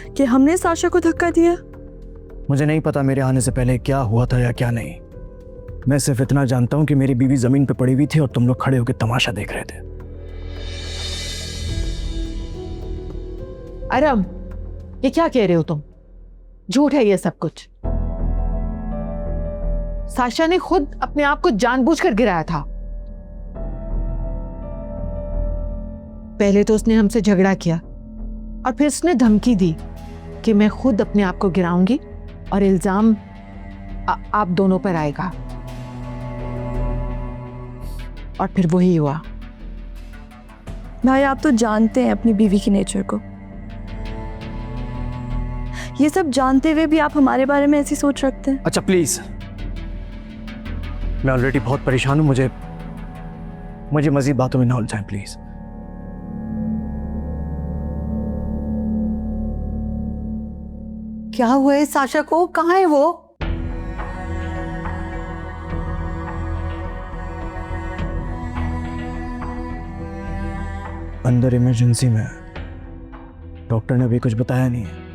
कि हमने साशा को धक्का दिया? मुझे नहीं पता मेरे आने से पहले क्या हुआ था या क्या नहीं। मैं सिर्फ इतना जानता हूं कि मेरी बीवी जमीन पे पड़ी हुई थी और तुम लोग खड़े होकर तमाशा देख रहे थे। अरम, ये क्या कह रहे हो तुम? झूठ है ये सब कुछ। साशा ने खुद अपने आप को जानबूझकर गिराया था। पहले तो उसने हमसे झगड़ा किया और फिर उसने धमकी दी कि मैं खुद अपने आप को गिराऊंगी और इल्जाम आप दोनों पर आएगा। और फिर वही हुआ। भाई आप तो जानते हैं अपनी बीवी की नेचर को। ये सब जानते हुए भी आप हमारे बारे में ऐसी सोच रखते हैं। अच्छा प्लीज, मैं ऑलरेडी बहुत परेशान हूं। मुझे मजीद बातों में ना उलझाएं प्लीज। क्या हुआ है साशा को? कहाँ है वो? अंदर इमरजेंसी में। डॉक्टर ने अभी कुछ बताया नहीं है।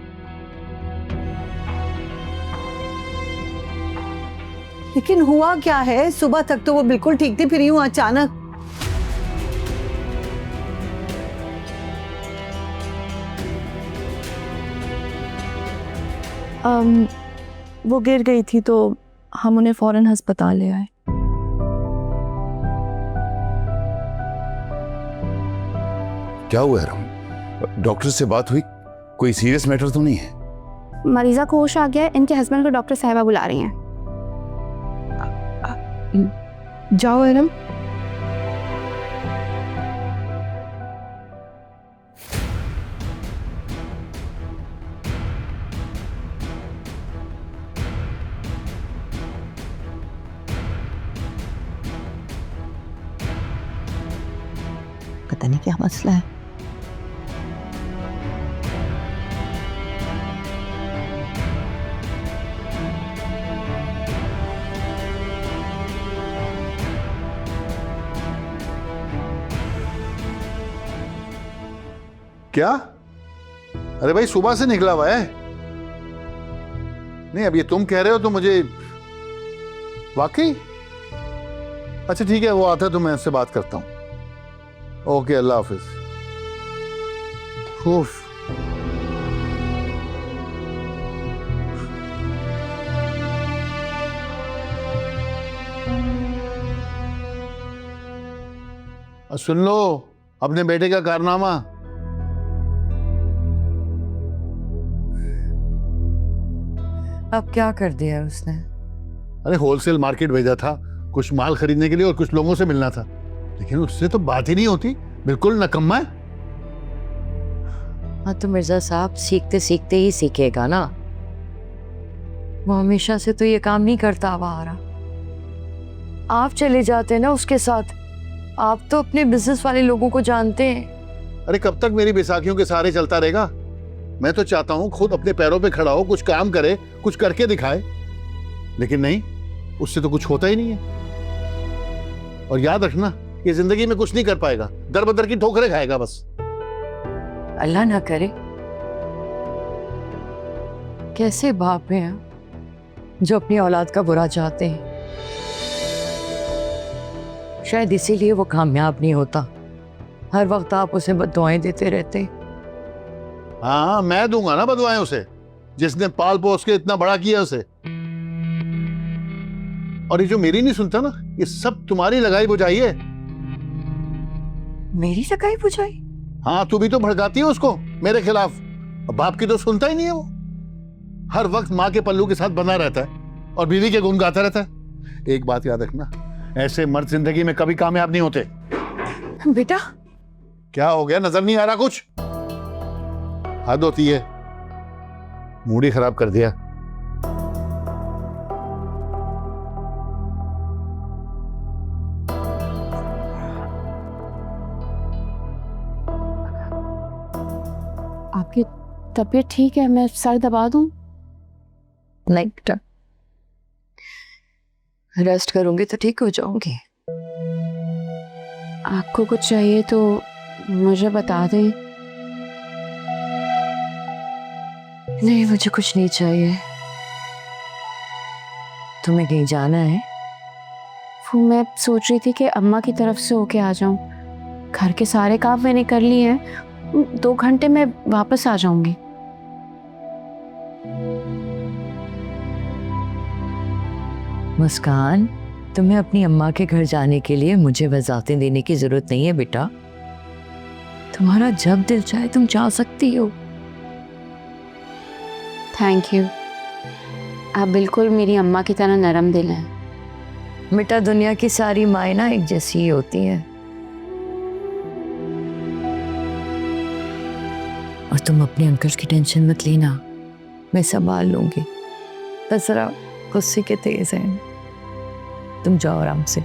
लेकिन हुआ क्या है? सुबह तक तो वो बिल्कुल ठीक थी, फिर यूं अचानक। वो गिर गई थी तो हम उन्हें फौरन अस्पताल ले आए। क्या हुआ है रम? डॉक्टर से बात हुई? कोई सीरियस मैटर तो नहीं है? मरीजा को होश आ गया है। इनके हस्बैंड को डॉक्टर साहिबा बुला रही हैं। जाओ अरम। पता नहीं क्या मसला है। क्या? अरे भाई सुबह से निकला हुआ है। नहीं अब ये तुम कह रहे हो तो मुझे वाकई। अच्छा ठीक है, वो आता है तो मैं उससे बात करता हूं। ओके, अल्लाह हाफिज। उफ। सुन लो अपने बेटे का कारनामा। अब क्या कर दिया उसने? अरे होलसेल मार्केट भेजा था कुछ माल खरीदने के लिए और कुछ लोगों से मिलना था, लेकिन उससे तो बात ही नहीं होती। बिल्कुल नकम्मा है। हाँ तो मिर्जा साहब सीखते सीखते ही सीखेगा ना। वो हमेशा से तो ये काम नहीं करता हुआ आ रहा। आप चले जाते ना उसके साथ। आप तो अपने बिजनेस वाले लोगों को जानते हैं। अरे कब तक मेरी बैसाखियों के सहारे चलता रहेगा? मैं तो चाहता हूं खुद अपने पैरों पे खड़ा हो, कुछ काम करे, कुछ करके दिखाए, लेकिन नहीं, उससे तो कुछ होता ही नहीं है। और याद रखना, ये जिंदगी में कुछ नहीं कर पाएगा, दर बदर की ठोकरें खाएगा बस। अल्लाह ना करे। कैसे बाप हैं जो अपनी औलाद का बुरा चाहते हैं। शायद इसीलिए वो कामयाब नहीं होता। हर वक्त आप उसे बद्दुआएं देते रहते। हाँ मैं दूंगा ना बदुआएं उसे, जिसने पाल पोस के इतना बड़ा किया उसे। और ये जो मेरी नहीं सुनता ना, ये सब तुम्हारी लगाई बुझाई है। मेरी लगाई बुझाई? हाँ तू भी तो भड़काती है उसको मेरे खिलाफ। बाप की तो सुनता ही नहीं है वो। हर वक्त माँ के पल्लू के साथ बना रहता है और बीवी के गुण गाता रहता है। एक बात याद रखना, ऐसे मर्द जिंदगी में कभी कामयाब नहीं होते। बेटा क्या हो गया? नजर नहीं आ रहा कुछ? हद होती है, मूड ही खराब कर दिया। आपकी तबीयत ठीक है? मैं सर दबा दूं? नहीं बेटा, रेस्ट करूंगी तो ठीक हो जाऊंगी। आपको कुछ चाहिए तो मुझे बता दें। नहीं, मुझे कुछ नहीं चाहिए। तुम्हें कहीं जाना है? वो मैं सोच रही थी कि अम्मा की तरफ से होके आ जाऊं। घर के सारे काम मैंने कर लिए हैं, 2 घंटे में वापस आ जाऊंगी। मुस्कान, तुम्हें अपनी अम्मा के घर जाने के लिए मुझे वजाहतें देने की जरूरत नहीं है बेटा। तुम्हारा जब दिल चाहे तुम जा सकती हो। थैंक यू, आप बिल्कुल मेरी अम्मा की तरह नरम दिल हैं। बेटा, दुनिया की सारी माएँ ना एक जैसी ही होती हैं। और तुम अपने अंकल की टेंशन मत लेना, मैं संभाल लूंगी। बस जरा गुस्से के तेज हैं। तुम जाओ आराम से।